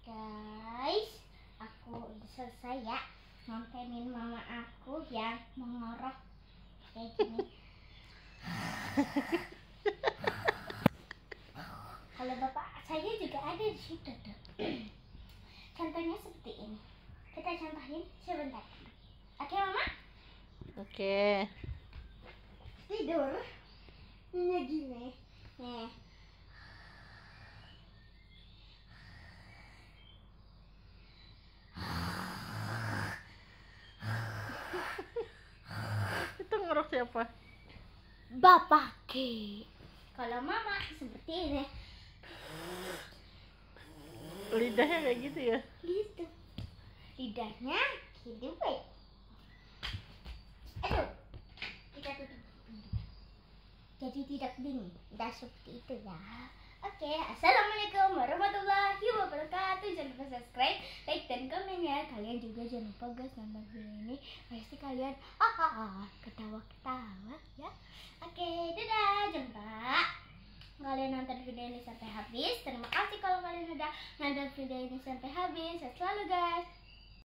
Guys, aku udah selesai ya ngontenin mama aku yang mengorok kayak gini. Kalau bapak saya juga ada di situ tuh. Contohnya seperti ini. Kita contohin sebentar. Oke mama? Oke. Tidur. Ini gini. Nih. Itu ngorok siapa? Bapak Ki. Kalau mama seperti ini. Lidahnya kayak gitu ya? Gitu. Lidahnya gini weh. Aduh. Kita tutup. Jadi tidak bingung. Tidak seperti itu ya. Oke, assalamualaikum warahmatullahi wabarakatuh. Jangan lupa subscribe, like, dan komen ya. Kalian juga jangan lupa guys nonton video ini. Pasti kalian ketawa-ketawa ya. Oke, dadah, jumpa. Kalian nonton video ini sampai habis. Terima kasih kalau kalian udah nonton video ini sampai habis. Sehat selalu guys.